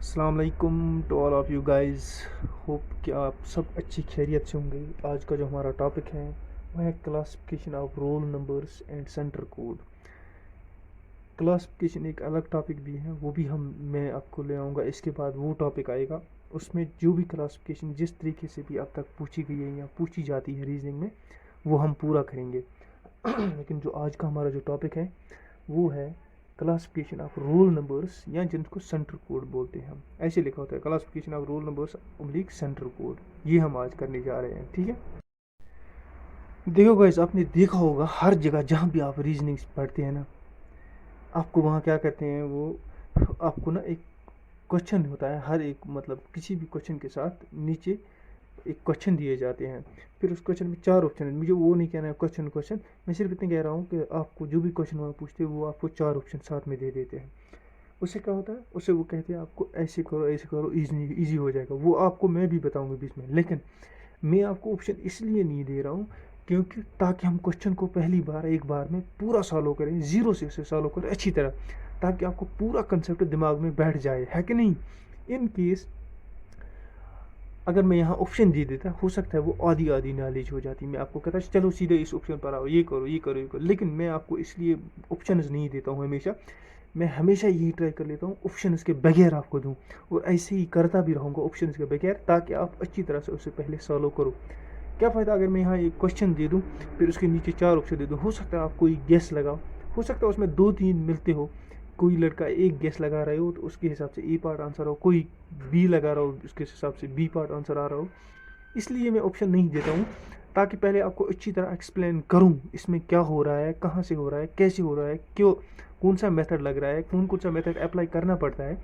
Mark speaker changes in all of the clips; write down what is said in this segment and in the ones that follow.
Speaker 1: अस्सलाम वालेकुम to all of you guys. Hope कि आप सब अच्छी खैरियत से होंगे। आज का जो हमारा टॉपिक है वो है classification of roll numbers and centre code. Classification एक अलग टॉपिक भी है, वो भी मैं आपको ले आऊँगा। इसके बाद वो टॉपिक आएगा, उसमें जो भी क्लासिफिकेशन जिस तरीके से भी अब तक पूछी गई है या पूछी जाती है रीजनिंग में, वो हम पूरा करेंगे। लेकिन जो आज का हमारा जो टॉपिक है वो है क्लासिफिकेशन ऑफ रोल नंबर्स, या जिनको सेंटर कोड बोलते हैं। हम ऐसे लिखा होता है classification of roll numbers oblique centre code. ये हम आज करने जा रहे हैं, ठीक है। देखो गाइस, आपने देखा होगा हर जगह जहाँ भी आप रीजनिंग पढ़ते हैं ना, आपको वहाँ क्या करते हैं वो, आपको ना एक क्वेश्चन होता है। हर एक मतलब किसी भी क्वेश्चन के साथ नीचे एक क्वेश्चन दिए जाते हैं। फिर उस क्वेश्चन में चार ऑप्शन है। मुझे वो नहीं कहना है क्वेश्चन क्वेश्चन, मैं सिर्फ इतना कह रहा हूँ कि आपको जो भी क्वेश्चन वहाँ पूछते हैं वो आपको चार ऑप्शन साथ में दे देते हैं। उससे क्या होता है, उससे वो कहते हैं आपको ऐसे करो इजी इजी हो जाएगा। वो आपको मैं भी बताऊंगा बीच में, लेकिन मैं आपको ऑप्शन इसलिए नहीं दे रहा हूँ क्योंकि ताकि हम क्वेश्चन को पहली बार एक बार में पूरा सॉल्व करें, ज़ीरो से उसे सॉल्व करें अच्छी तरह, ताकि आपको पूरा कंसेप्ट दिमाग में बैठ जाए, है कि नहीं। इन केस अगर मैं यहाँ ऑप्शन दे देता, हो सकता है वो आधी आधी नॉलेज हो जाती। मैं आपको कहता चलो सीधे इस ऑप्शन पर आओ, ये करो ये करो ये करो, लेकिन मैं आपको इसलिए ऑप्शंस नहीं देता हूँ हमेशा। मैं हमेशा यही ट्राई कर लेता हूँ ऑप्शंस के बगैर आपको दूँ, और ऐसे ही करता भी रहूँगा ऑप्शंस के बगैर, ताकि आप अच्छी तरह से उससे पहले सॉल्व करो। क्या फ़ायदा अगर मैं यहाँ एक क्वेश्चन दे दूँ फिर उसके नीचे चार ऑप्शन दे दूँ, हो सकता है आप कोई गेस लगाओ, हो सकता है उसमें दो तीन मिलते हो। कोई लड़का एक गेस लगा रहे हो तो उसके हिसाब से ए पार्ट आंसर हो, कोई बी लगा रहा हो उसके हिसाब से बी पार्ट आंसर आ रहा हो। इसलिए मैं ऑप्शन नहीं देता हूँ, ताकि पहले आपको अच्छी तरह एक्सप्लेन करूँ इसमें क्या हो रहा है, कहाँ से हो रहा है, कैसे हो रहा है, क्यों, कौन सा मेथड लग रहा है, कौन कौन सा मेथड अप्लाई करना पड़ता है,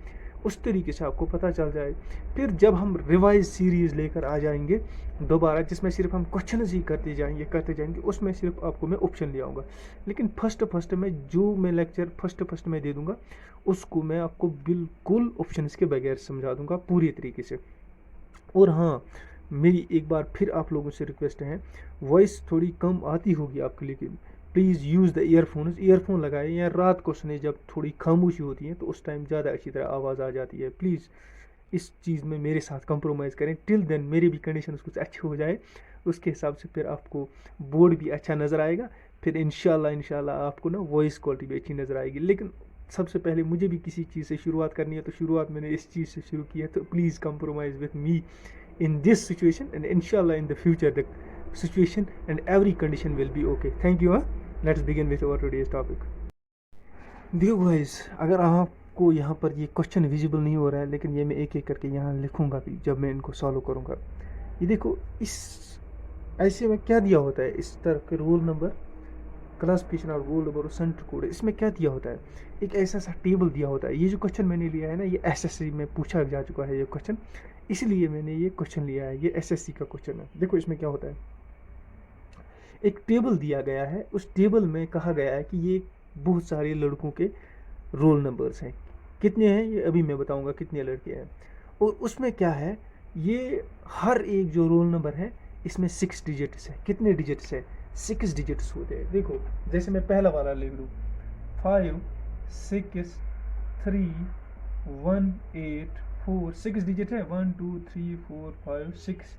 Speaker 1: उस तरीके से आपको पता चल जाए। फिर जब हम रिवाइज सीरीज़ लेकर आ जाएंगे दोबारा, जिसमें सिर्फ हम क्वेश्चन ही करते जाएंगे, उसमें सिर्फ आपको मैं ऑप्शन ले आऊँगा। लेकिन फर्स्ट में जो मैं लेक्चर फर्स्ट में दे दूँगा, उसको मैं आपको बिल्कुल ऑप्शन के बगैर समझा दूँगा पूरी तरीके से। और हाँ, मेरी एक बार फिर आप लोगों से रिक्वेस्ट है, वॉइस थोड़ी कम आती होगी आपके लिए, प्लीज़ यूज़ द ईयरफोन लगाएं, या रात को सुने जब थोड़ी खामोशी होती है, तो उस टाइम ज़्यादा अच्छी तरह आवाज़ आ जाती है। प्लीज़ इस चीज़ में मेरे साथ कंप्रोमाइज़ करें, टिल देन मेरी भी कंडीशन कुछ अच्छी हो जाए, उसके हिसाब से फिर आपको बोर्ड भी अच्छा नज़र आएगा। फिर इंशाल्लाह आपको ना वॉइस क्वालिटी भी अच्छी नज़र आएगी। लेकिन सबसे पहले मुझे भी किसी चीज़ से शुरुआत करनी है, तो शुरुआत मैंने इस चीज़ से शुरू की है, तो please compromise with me in this situation, and inshallah in the future the situation and every condition will be okay. Thank you. Let's begin with our today's topic. देखो गाइस, अगर आपको यहाँ पर ये क्वेश्चन विजिबल नहीं हो रहा है, लेकिन ये मैं एक एक करके यहाँ लिखूँगा भी जब मैं इनको सॉल्व करूँगा। ये देखो, इस ऐसे में क्या दिया होता है, इस तरह के रोल नंबर, क्लासिफिकेशन और रोल नंबर और सेंटर कोड, इसमें क्या दिया होता है, एक ऐसा सा टेबल दिया होता है। ये जो क्वेश्चन मैंने लिया है ना, ये एसएससी में पूछा जा चुका है ये क्वेश्चन, इसलिए मैंने ये क्वेश्चन लिया है। ये एसएससी का क्वेश्चन है। देखो इसमें क्या होता है, एक टेबल दिया गया है, उस टेबल में कहा गया है कि ये बहुत सारे लड़कों के रोल नंबर्स हैं। कितने हैं ये अभी मैं बताऊंगा कितने लड़के हैं। और उसमें क्या है, ये हर एक जो रोल नंबर है इसमें 6 डिजिट्स है। कितने डिजिट्स है, 6 डिजिट्स होते हैं। देखो जैसे मैं पहला वाला लिख दूँ, 5 6 3 1 8 4, 6 डिजिट है, 1 2 3 4 5 6,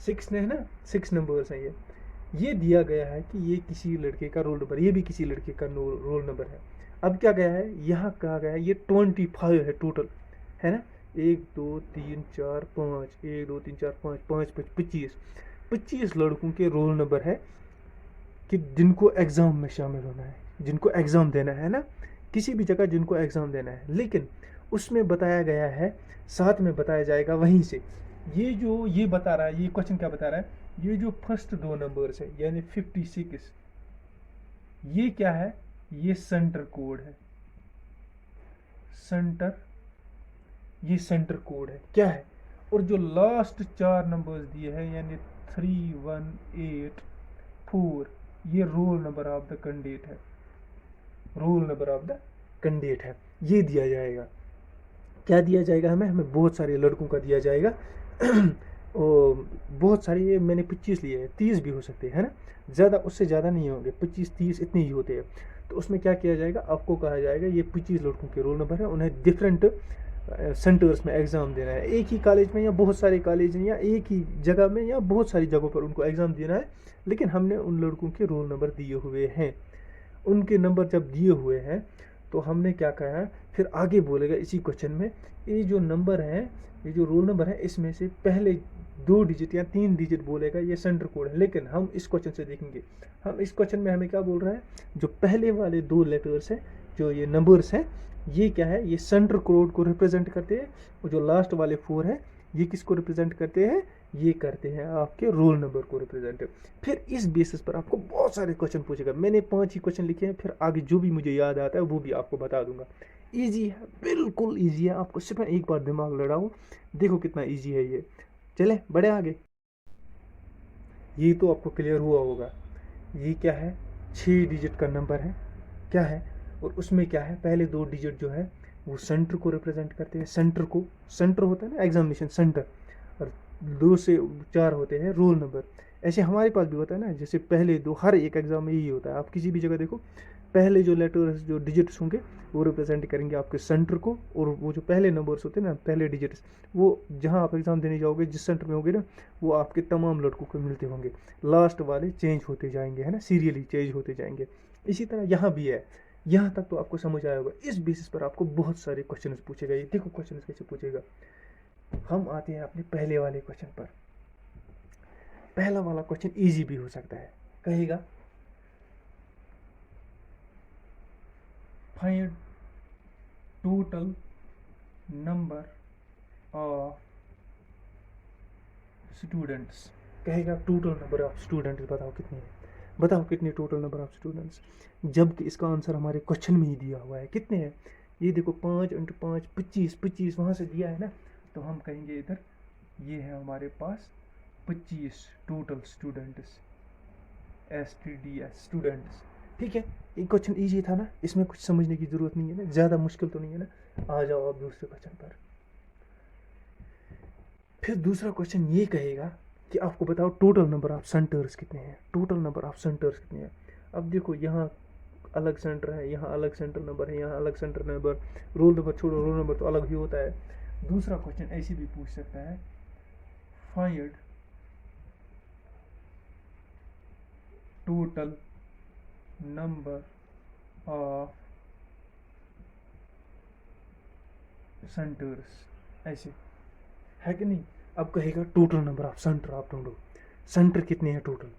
Speaker 1: 6 ने है ना, 6 नंबर्स हैं ये दिया गया है कि ये किसी लड़के का रोल नंबर, ये भी किसी लड़के का रोल नंबर है। अब क्या गया है, यहाँ कहा गया है ये 25 है टोटल, है ना, 1 2 3 4 5, 1 2 3 4 5 5 25 25 लड़कों के रोल नंबर है कि जिनको एग्ज़ाम में शामिल होना है, जिनको एग्ज़ाम देना है ना, किसी भी जगह जिनको एग्ज़ाम देना है। लेकिन उसमें बताया गया है, साथ में बताया जाएगा वहीं से, ये जो ये बता रहा है, ये क्वेश्चन क्या बता रहा है, ये जो फर्स्ट दो नंबर्स है यानी 56, ये क्या है, ये सेंटर कोड है। सेंटर, ये सेंटर कोड है क्या है। और जो लास्ट चार नंबर्स दिए हैं यानी 3 1 8 4, ये roll number of the candidate है, roll number of the candidate है। ये दिया जाएगा, क्या दिया जाएगा, हमें बहुत सारे लड़कों का दिया जाएगा। और बहुत सारे, ये मैंने 25 लिए हैं, 30 भी हो सकते हैं, है ना, ज़्यादा उससे ज़्यादा नहीं होंगे, 25 30 इतने ही होते हैं। तो उसमें क्या किया जाएगा, आपको कहा जाएगा ये 25 लड़कों के रोल नंबर है, उन्हें डिफरेंट सेंटर्स में एग्ज़ाम देना है, एक ही कॉलेज में या बहुत सारे कॉलेज में या एक ही जगह में या बहुत सारी जगहों पर उनको एग्ज़ाम देना है। लेकिन हमने उन लड़कों के रोल नंबर दिए हुए हैं। उनके नंबर जब दिए हुए हैं तो हमने क्या कहा है, फिर आगे बोलेगा इसी क्वेश्चन में, ये जो नंबर है, ये जो रोल नंबर है, इसमें से पहले 2 डिजिट या 3 डिजिट बोलेगा ये सेंटर कोड है। लेकिन हम इस क्वेश्चन से देखेंगे, हम इस क्वेश्चन में हमें क्या बोल रहा है, जो पहले वाले 2 लेटर्स हैं, जो ये नंबर्स हैं, ये क्या है, ये सेंटर कोड को रिप्रेजेंट करते हैं। और जो लास्ट वाले 4 हैं, ये किसको रिप्रेजेंट करते हैं, ये करते हैं आपके रोल नंबर को रिप्रेजेंट। फिर इस बेसिस पर आपको बहुत सारे क्वेश्चन पूछेगा। मैंने 5 ही क्वेश्चन लिखे हैं, फिर आगे जो भी मुझे याद आता है वो भी आपको बता दूंगा। ईजी है, बिल्कुल ईजी है, आपको सिर्फ एक बार दिमाग लड़ाओ, देखो कितना ईजी है ये। चले बड़े आगे। ये तो आपको क्लियर हुआ होगा, ये क्या है, 6 डिजिट का नंबर है, क्या है, और उसमें क्या है, पहले 2 डिजिट जो है वो सेंटर को रिप्रेजेंट करते हैं। सेंटर को, सेंटर होता है ना एग्जामिनेशन सेंटर, और 2 से 4 होते हैं रोल नंबर। ऐसे हमारे पास भी होता है ना, जैसे पहले 2, हर एक एग्जाम में यही होता है। आप किसी भी जगह देखो, पहले जो लेटर्स, जो डिजिट्स होंगे वो रिप्रेजेंट करेंगे आपके सेंटर को, और वो जो पहले नंबर्स होते हैं ना, पहले डिजिट्स, वो जहाँ आप एग्ज़ाम देने जाओगे जिस सेंटर में होगे ना, वो आपके तमाम लड़कों को मिलते होंगे। लास्ट वाले चेंज होते जाएंगे, है ना, सीरियली चेंज होते जाएंगे। इसी तरह यहाँ भी है। यहाँ तक तो आपको समझ आया होगा। इस बेसिस पर आपको बहुत सारे क्वेश्चन पूछेगा। ये देखो क्वेश्चन कैसे पूछेगा। हम आते हैं अपने पहले वाले क्वेश्चन पर। पहला वाला क्वेश्चन इजी भी हो सकता है। कहेगा find total number of students. कहेगा टोटल नंबर ऑफ स्टूडेंट्स बताओ कितने हैं, बताओ कितने टोटल नंबर ऑफ स्टूडेंट्स, जबकि इसका आंसर हमारे क्वेश्चन में ही दिया हुआ है। कितने हैं, ये देखो 5 × 5 25, 25 वहाँ से दिया है ना, तो हम कहेंगे इधर ये है हमारे पास 25 टोटल स्टूडेंट्स, STDS स्टूडेंट्स। ठीक है, ये क्वेश्चन ईजी था ना, इसमें कुछ समझने की ज़रूरत नहीं है ना, ज़्यादा मुश्किल तो नहीं है ना। आ जाओ अब दूसरे क्वेश्चन पर। फिर दूसरा क्वेश्चन ये कहेगा कि आपको बताओ टोटल नंबर ऑफ सेंटर्स कितने हैं, टोटल नंबर ऑफ सेंटर्स कितने हैं। अब देखो यहाँ अलग सेंटर है, यहाँ अलग सेंटर नंबर है, यहाँ अलग सेंटर नंबर, रोल नंबर छोड़ो, रोल नंबर तो अलग ही होता है। दूसरा क्वेश्चन ऐसे भी पूछ सकता है, find total number of centres, ऐसे है कि नहीं। अब कहेगा टोटल नंबर ऑफ सेंटर आप ढूंढो, सेंटर कितने हैं टोटल।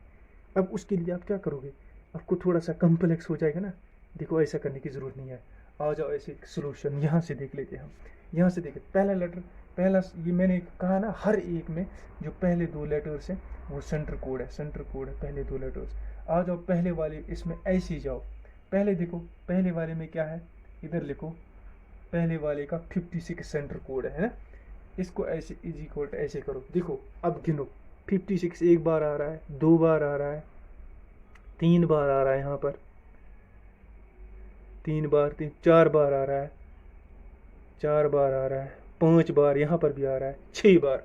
Speaker 1: अब उसके लिए आप क्या करोगे, आपको थोड़ा सा कम्प्लेक्स हो जाएगा ना। देखो ऐसा करने की ज़रूरत नहीं है, आ जाओ ऐसे सोल्यूशन यहाँ से देख लेते हैं हम। यहाँ से देखें, पहला लेटर, पहला ये मैंने कहा ना, हर एक में जो पहले 2 लेटर्स हैं वो सेंटर कोड है, सेंटर कोड है पहले 2 लेटर्स। आ जाओ पहले वाले, इसमें ऐसे ही जाओ, पहले देखो पहले वाले में क्या है, इधर लिखो पहले वाले का 56 सेंटर कोड है ना। इसको ऐसे इजी कोड ऐसे करो, देखो अब गिनो, 56 एक बार आ रहा है, 2 बार आ रहा है, 3 बार आ रहा है, यहाँ पर 3 बार, 4 बार आ रहा है, 4 बार आ रहा है, 5 बार यहाँ पर भी आ रहा है, 6 बार,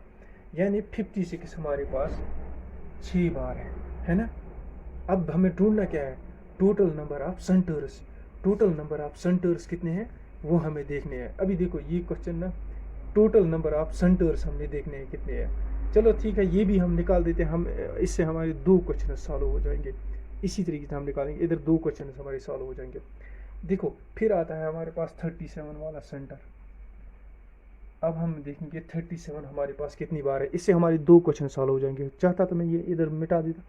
Speaker 1: यानी 56 हमारे पास 6 बार है ना। अब हमें ढूंढना क्या है, total number of centres, total number of centres कितने हैं वो हमें देखने हैं। अभी देखो ये क्वेश्चन ना, टोटल नंबर ऑफ सेंटर्स हमने देखने हैं कितने हैं। चलो ठीक है, ये भी हम निकाल देते हैं, हम इससे हमारे 2 क्वेश्चन सॉल्व हो जाएंगे। इसी तरीके से हम निकालेंगे, इधर 2 क्वेश्चन हमारे सॉल्व हो जाएंगे। देखो फिर आता है हमारे पास 37 वाला सेंटर। अब हम देखेंगे 37 हमारे पास कितनी बार है, इससे हमारे 2 क्वेश्चन सॉल्व हो जाएंगे। चाहता तो मैं ये इधर मिटा देता,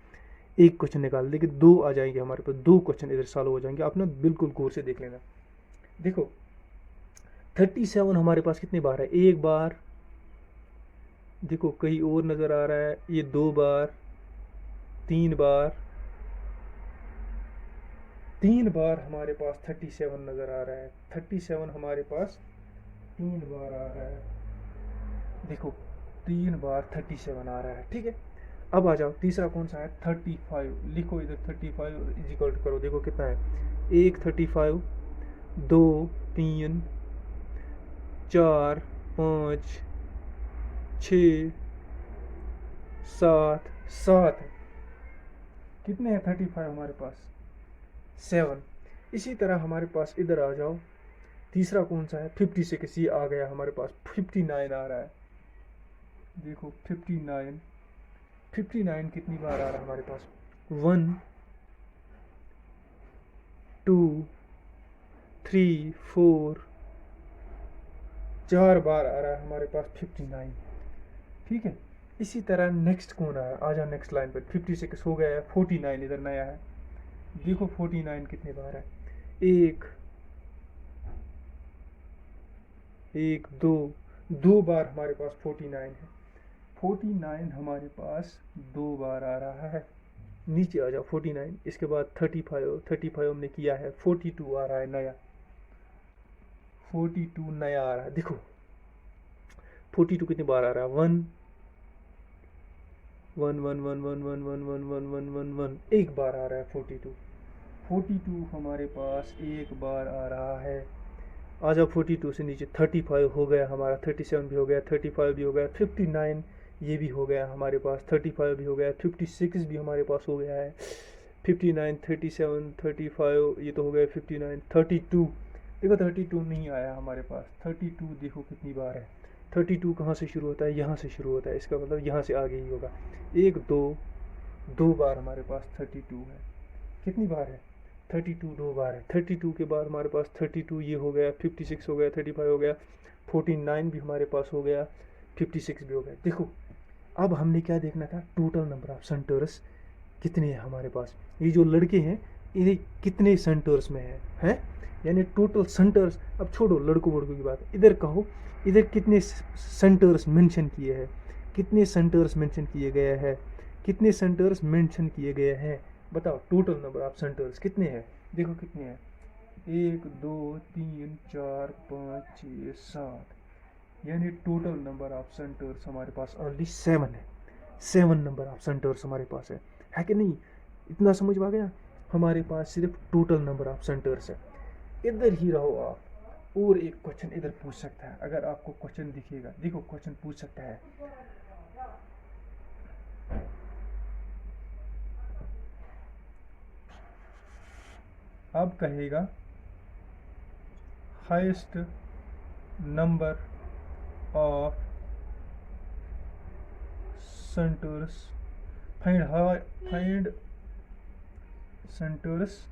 Speaker 1: एक क्वेश्चन निकाल, लेकिन 2 आ जाएंगे हमारे पास, 2 क्वेश्चन इधर सॉल्व हो जाएंगे। आप ना बिल्कुल गौर से देख लेना। देखो 37 हमारे पास कितनी बार है, एक बार, देखो कहीं और नज़र आ रहा है, ये 2 बार, 3 बार, 3 बार हमारे पास 37 नज़र आ रहा है। 37 हमारे पास 3 बार आ रहा है, देखो 3 बार 37 आ रहा है। ठीक है, अब आ जाओ तीसरा कौन सा है, 35। लिखो इधर 35 इक्वल करो, देखो कितना है, 1 35, 2 3 4 5 6 7 7, कितने हैं 35 हमारे पास, 7। इसी तरह हमारे पास इधर आ जाओ, तीसरा कौन सा है 56, ये आ गया हमारे पास। 59 आ रहा है, देखो 59 कितनी बार आ रहा है हमारे पास, 1 2 3 4 4 बार आ रहा है हमारे पास 59। ठीक है, इसी तरह नेक्स्ट कौन आया, आ जाओ नेक्स्ट लाइन पर। 56 हो गया है, 49 इधर नया है, देखो 49 कितने बार है, एक दो बार हमारे पास 49 है। 49 हमारे पास 2 बार आ रहा है। नीचे आ जाओ 49, इसके बाद 35 हमने किया है, 42 आ रहा है नया, 42 नया आ रहा है। देखो 42 कितनी बार आ रहा है, 1 1 1 1 1 1 1 1 1 1 1 1 एक बार आ रहा है 42 हमारे पास एक बार आ रहा है। आ जाओ 42 से नीचे, 35 हो गया हमारा, 37 भी हो गया, 35 भी हो गया, 59 ये भी हो गया हमारे पास, 35 भी हो गया, 56 भी हमारे पास हो गया है, 59 37 35 ये तो हो गया 59, 32 देखो 32 नहीं आया हमारे पास। 32 देखो कितनी बार है, 32 कहाँ से शुरू होता है, यहाँ से शुरू होता है, इसका मतलब यहाँ से आगे ही होगा। एक दो बार हमारे पास 32 है, कितनी बार है 32 2 बार है। 32 के बाद हमारे पास 32 ये हो गया, 56 हो गया, 35 हो गया, 49 भी हमारे पास हो गया, 56 भी हो गया। देखो अब हमने क्या देखना था, टोटल नंबर ऑफ सेंटर्स कितने हैं हमारे पास, ये जो लड़के हैं ये कितने सेंटर्स में है यानी टोटल सेंटर्स। अब छोड़ो लड़कों की बात, इधर कहो, इधर कितने सेंटर्स मेंशन किए हैं, कितने सेंटर्स मेंशन किए गए हैं, कितने सेंटर्स मेंशन किए गए हैं, बताओ टोटल नंबर ऑफ सेंटर्स कितने हैं। देखो कितने हैं, 1 2 3 4 5 6 7, यानी टोटल नंबर ऑफ सेंटर्स हमारे पास ओनली 7 है। 7 नंबर ऑफ सेंटर्स हमारे पास है कि नहीं, इतना समझ में आ गया। हमारे पास सिर्फ टोटल नंबर ऑफ सेंटर्स है। इधर ही रहो आप, और एक क्वेश्चन इधर पूछ सकता है, अगर आपको क्वेश्चन दिखेगा, देखो क्वेश्चन पूछ सकता है, अब कहेगा highest number of centres, find centres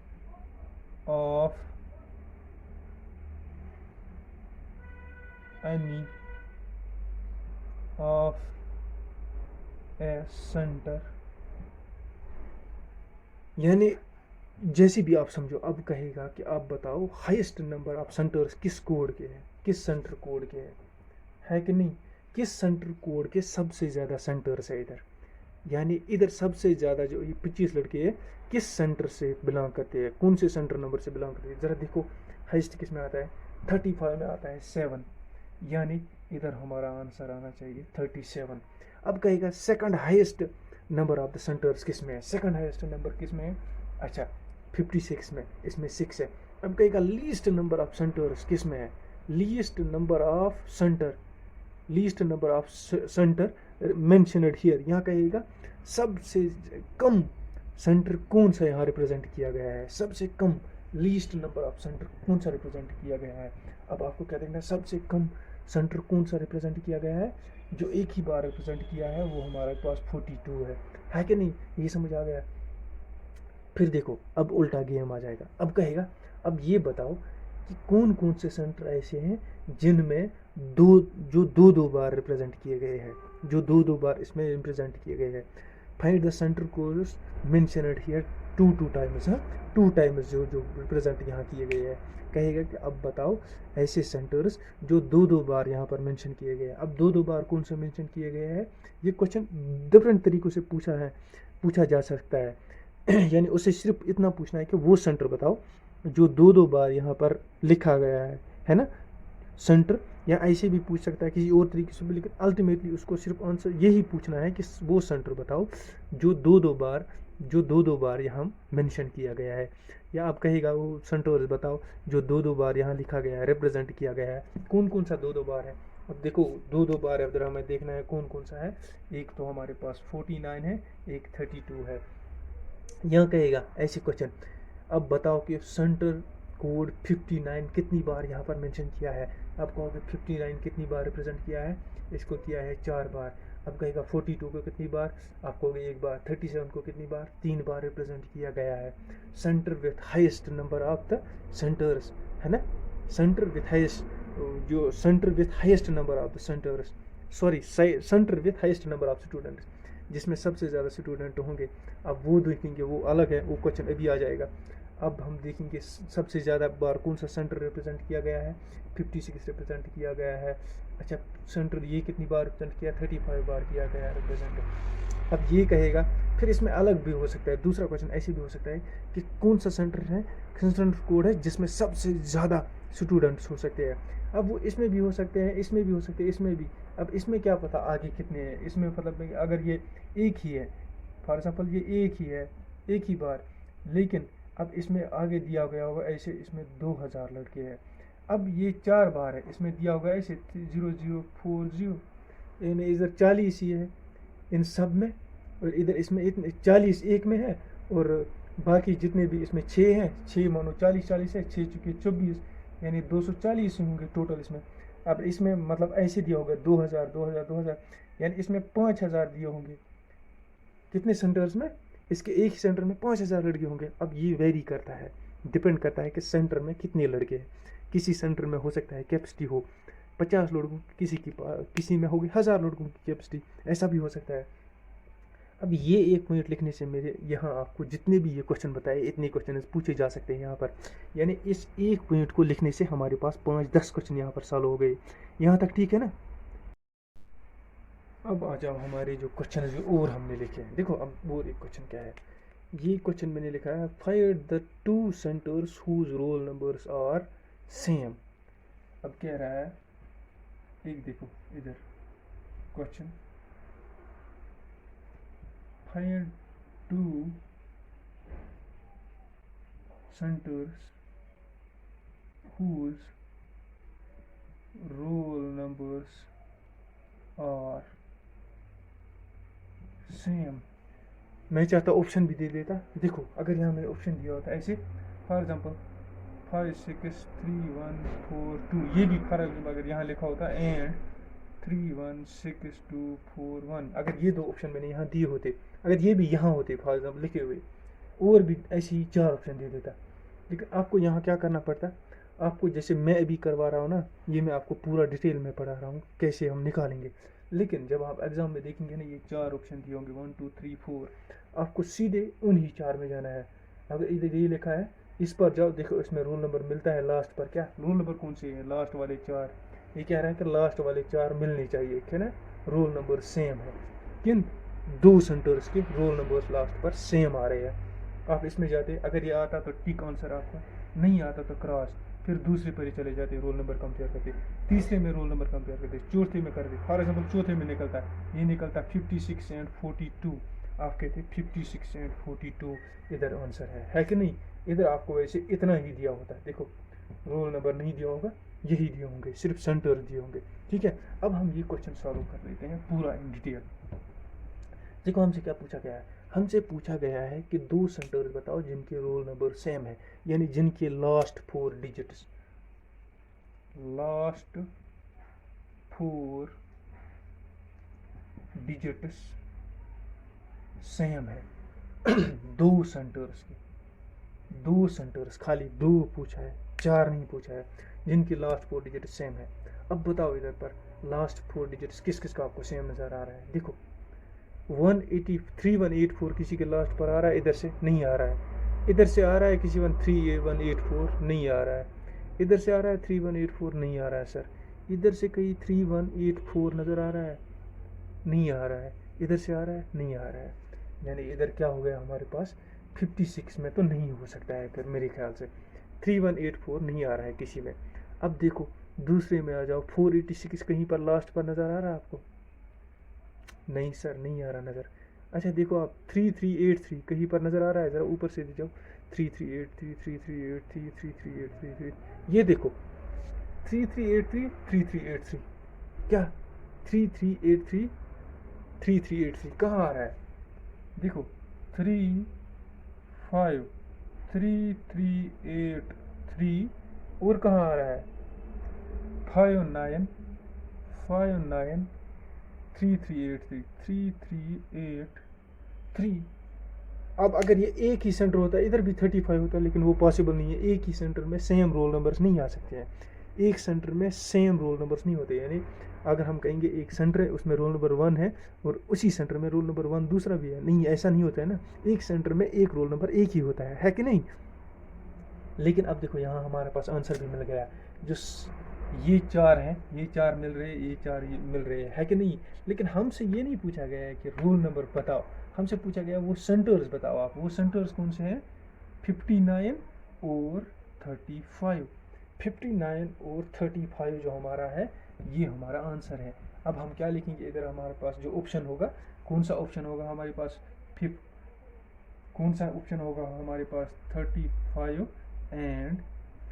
Speaker 1: of any of a center, यानी जैसे भी आप समझो। अब कहेगा कि आप बताओ हाईएस्ट नंबर ऑफ सेंटर्स किस कोड के हैं, किस सेंटर कोड के हैं, है कि नहीं, किस सेंटर कोड के सबसे ज़्यादा सेंटर्स है इधर, यानी इधर सबसे ज़्यादा जो ये 25 लड़के हैं किस सेंटर से बिलोंग करते हैं, कौन से सेंटर नंबर से बिलोंग करते हैं। ज़रा देखो हाईएस्ट किस में आता है, 35 में आता है 7, यानी इधर हमारा आंसर आना चाहिए 37। अब कहेगा second highest number of the centres किस में है, सेकंड हाईएस्ट नंबर किस में है, अच्छा 56 में, इसमें 6 है। अब कहेगा लीस्ट नंबर ऑफ सेंटर्स किस में है, least number of centre mentioned here, यहाँ कहेगा सबसे कम सेंटर कौन सा यहाँ रिप्रेजेंट किया गया है, सबसे कम लीस्ट नंबर ऑफ सेंटर कौन सा रिप्रेजेंट किया गया है। अब आपको क्या देखना है, सबसे कम सेंटर कौन सा रिप्रेजेंट किया गया है, जो एक ही बार रिप्रेजेंट किया है वो हमारे पास 42 है कि नहीं, ये समझ आ गया। फिर देखो अब उल्टा गेम आ जाएगा। अब कहेगा अब ये बताओ कि कौन कौन से सेंटर ऐसे हैं जिनमें दो बार रिप्रेजेंट किए गए हैं, जो दो बार इसमें रिप्रेजेंट किए गए हैं। Find the centre codes mentioned here 2 times, 2 times जो रिप्रेजेंट यहाँ किए गए हैं। कहेगा कि अब बताओ ऐसे सेंटर्स जो दो बार यहाँ पर मेंशन किए गए हैं। अब दो बार कौन से मेंशन किए गए हैं, ये क्वेश्चन डिफरेंट तरीक़ों से पूछा जा सकता है यानी उसे सिर्फ इतना पूछना है कि वो सेंटर बताओ जो दो बार यहाँ पर लिखा गया है ना सेंटर, या ऐसे भी पूछ सकता है किसी और तरीके से भी, लेकिन अल्टीमेटली उसको सिर्फ आंसर यही पूछना है कि वो सेंटर बताओ जो दो बार यहाँ मेंशन किया गया है। या आप कहेगा वो सेंटर्स बताओ जो दो बार यहाँ लिखा गया है, रिप्रेजेंट किया गया है, कौन कौन सा दो बार है। अब देखो दो बार है, अगर हमें देखना है कौन कौन सा है, एक तो हमारे पास 49 है, एक 32 है। यहाँ कहेगा ऐसे क्वेश्चन, अब बताओ कि सेंटर कोड 59 कितनी बार यहाँ पर मेंशन किया है? आप कहोगे 59 कितनी बार रिप्रेजेंट किया है? इसको किया है 4 बार। अब कहेगा 42 को कितनी बार? आप कहोगे 1 बार। 37 को कितनी बार? 3 बार रिप्रेजेंट किया गया है। Centre with highest number of the centres, है ना? सेंटर विथ हाईएस्ट, जो centre with highest number of the centres, sorry centre with highest number of students, जिसमें सबसे ज़्यादा स्टूडेंट होंगे। अब वो देखेंगे, वो अलग है, वो क्वेश्चन अभी आ जाएगा। अब हम देखेंगे सबसे ज़्यादा बार कौन सा सेंटर रिप्रेजेंट किया गया है? 56 रिप्रेजेंट किया गया है। अच्छा, सेंटर ये कितनी बार रिप्रेजेंट किया? 35 बार किया गया है रिप्रेजेंट। अब ये कहेगा, फिर इसमें अलग भी हो सकता है, दूसरा क्वेश्चन ऐसे भी हो सकता है कि कौन सा सेंटर है, सेंटर कोड है जिसमें सबसे ज़्यादा स्टूडेंट्स हो सकते हैं। अब वो इसमें भी हो सकते हैं, इसमें भी हो सकते हैं, इसमें भी। अब इसमें क्या पता आगे कितने हैं? इसमें मतलब अगर ये एक ही है, फॉर एग्जाम्पल ये एक ही है, एक ही बार, लेकिन अब इसमें आगे दिया गया होगा ऐसे, इसमें 2000 लड़के हैं। अब ये 4 बार है, इसमें दिया होगा ऐसे 0040, यानी इधर 40 ही है इन सब में, और इधर इसमें इतने 40 एक में है, और बाकी जितने भी इसमें 6 हैं, 6 मानो 40 है, 6 चुके 24, यानी 240 होंगे टोटल इसमें। अब इसमें मतलब ऐसे दिया होगा 2000, यानी इसमें 5000 दिए होंगे। कितने सेंटर्स में? इसके एक ही सेंटर में 5000 लड़के होंगे। अब ये वेरी करता है, डिपेंड करता है कि सेंटर में कितने लड़के हैं। किसी सेंटर में हो सकता है कैपेसिटी हो 50 लड़कों की, किसी में होगी 1000 लड़कों की कैपेसिटी, ऐसा भी हो सकता है। अब ये एक मिनट लिखने से मेरे यहाँ आपको जितने भी ये क्वेश्चन बताए, इतने क्वेश्चन पूछे जा सकते हैं यहाँ पर। यानी इस एक पॉइंट को लिखने से हमारे पास 5-10 क्वेश्चन यहाँ पर सॉल्व हो गए। यहाँ तक ठीक है ना? अब आ जाओ हमारे जो क्वेश्चन जो और हमने लिखे हैं। देखो अब और एक क्वेश्चन क्या है, ये क्वेश्चन मैंने लिखा है find the 2 centres whose roll numbers are same. अब कह रहा है, एक देखो इधर question, find 2 centers whose roll numbers are same। मैं चाहता ऑप्शन भी दे देता। देखो अगर यहाँ मैंने ऑप्शन दिया होता ऐसे, फॉर एग्जांपल 5 6 3 1 4 2, ये भी फॉर एग्जांपल अगर यहाँ लिखा होता एंड 3 1 6 2 4 1, अगर ये दो ऑप्शन मैंने यहाँ दिए होते, अगर ये भी यहाँ होते फॉर एग्जांपल लिखे हुए, और भी ऐसे ही 4 ऑप्शन दे देता। लेकिन आपको यहाँ क्या करना पड़ता, आपको जैसे मैं अभी करवा रहा हूँ ना, ये मैं आपको पूरा डिटेल में पढ़ा रहा हूँ कैसे हम निकालेंगे। लेकिन जब आप एग्जाम में देखेंगे ना, ये 4 ऑप्शन दिए होंगे 1 2 3 4, आपको सीधे उन्हीं 4 में जाना है। अगर इधर ये लिखा है इस पर जाओ, देखो इसमें रोल नंबर मिलता है लास्ट पर, क्या रोल नंबर कौन से है? लास्ट वाले 4। ये कह रहा है कि लास्ट वाले 4 मिलने चाहिए, है ना? रोल नंबर सेम है, किन 2 सेंटर्स के रोल नंबर लास्ट पर सेम आ रहे हैं। आप इसमें जाते, अगर ये आता तो टिक आंसर आपका, नहीं आता तो क्रॉस, फिर दूसरे पर ही चले जाते, रोल नंबर कंपेयर करते, तीसरे में रोल नंबर कंपेयर करते, चौथे में करते। फॉर एग्जाम्पल चौथे में निकलता है, ये निकलता 56 एंड 42, आप कहते 56 एंड 42 इधर आंसर है कि नहीं? इधर आपको वैसे इतना ही दिया होता है। देखो रोल नंबर नहीं दिया होगा, यही दिए होंगे, सिर्फ सेंटर दिए होंगे। ठीक है, अब हम ये क्वेश्चन सॉल्व कर लेते हैं पूरा इन डिटेल। देखो हमसे क्या पूछा गया है, हमसे पूछा गया है कि 2 सेंटर्स बताओ जिनके रोल नंबर सेम है, यानी जिनके लास्ट 4 डिजिट्स सेम है। 2 सेंटर्स के, 2 सेंटर्स, खाली 2 पूछा है, 4 नहीं पूछा है, जिनकी लास्ट 4 डिजिट सेम है। अब बताओ इधर पर लास्ट 4 डिजिट्स किस किस का आपको सेम नज़र आ रहा है? देखो 3184 किसी के लास्ट पर आ रहा है, इधर से नहीं आ रहा है, इधर से आ रहा है किसी 3184 नहीं आ रहा है, इधर से आ रहा है 3184 नहीं आ रहा है सर, इधर से कहीं 3184 नज़र आ रहा है, नहीं आ रहा है, इधर से आ रहा है, नहीं आ रहा है, यानी इधर क्या हो गया हमारे पास 56 में तो नहीं हो सकता है, फिर मेरे ख्याल से 3184 नहीं आ रहा है किसी में। अब देखो दूसरे में आ जाओ, 486 कहीं पर लास्ट पर नज़र आ रहा है आपको? नहीं सर, नहीं आ रहा नज़र। अच्छा देखो आप 3383 कहीं पर नज़र आ रहा है? ज़रा ऊपर से जाओ, 3383, ये देखो 3383 क्या 3383 कहाँ आ रहा है? देखो 353383 3 और कहाँ आ रहा है 59 3383 अब अगर ये एक ही सेंटर होता है इधर भी 35 होता है, लेकिन वो पॉसिबल नहीं है। एक ही सेंटर में सेम रोल नंबर्स नहीं आ सकते हैं, एक सेंटर में सेम रोल नंबर्स नहीं होते। यानी अगर हम कहेंगे एक सेंटर है उसमें रोल नंबर 1 है और उसी सेंटर में रोल नंबर 1 दूसरा भी है, नहीं ऐसा नहीं होता है ना। एक सेंटर में एक रोल नंबर एक ही होता है कि नहीं। लेकिन अब देखो यहाँ हमारे पास आंसर भी मिल गया, जो ये 4 हैं, ये 4 मिल रहे हैं, ये 4 ये मिल रहे हैं, है कि नहीं। लेकिन हमसे ये नहीं पूछा गया है कि रोल नंबर बताओ, हमसे पूछा गया वो सेंटर्स बताओ। आप वो सेंटर्स कौन से हैं 59 और 35। 59 और 35 जो हमारा है ये हमारा आंसर है। अब हम क्या लिखेंगे इधर, हमारे पास जो ऑप्शन होगा, कौन सा ऑप्शन होगा हमारे पास, कौन सा ऑप्शन होगा हमारे पास 35 एंड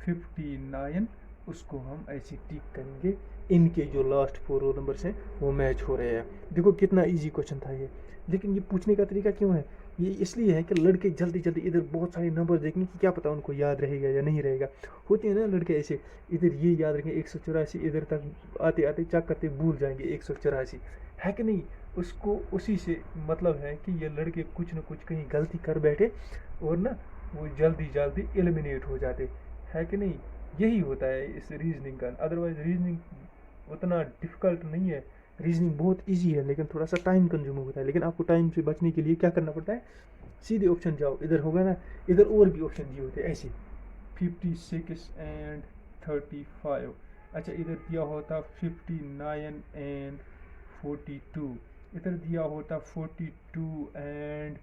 Speaker 1: 59, उसको हम ऐसे टिक करेंगे। इनके जो लास्ट 4 रोल नंबर्स हैं वो मैच हो रहे हैं। देखो कितना इजी क्वेश्चन था ये। लेकिन ये पूछने का तरीका क्यों है, ये इसलिए है कि लड़के जल्दी जल्दी इधर बहुत सारे नंबर देखेंगे कि क्या पता उनको याद रहेगा या नहीं रहेगा। होते हैं ना लड़के ऐसे, इधर ये याद रखेंगे 184, इधर तक आते आते चेक करते भूल जाएंगे 184, है कि नहीं। उसको उसी से मतलब है कि ये लड़के कुछ ना कुछ कहीं गलती कर बैठे और ना वो जल्दी जल्दी एलिमिनेट हो जाते, है कि नहीं। यही होता है इस रीजनिंग का। अदरवाइज रीजनिंग उतना डिफ़िकल्ट नहीं है, रीजनिंग बहुत इजी है, लेकिन थोड़ा सा टाइम कंज्यूम होता है। लेकिन आपको टाइम से बचने के लिए क्या करना पड़ता है, सीधे ऑप्शन जाओ, इधर होगा ना, इधर और भी ऑप्शन दिए होते हैं ऐसे 56 एंड 35। अच्छा इधर दिया होता 59 एंड 42, इधर दिया होता 42 एंड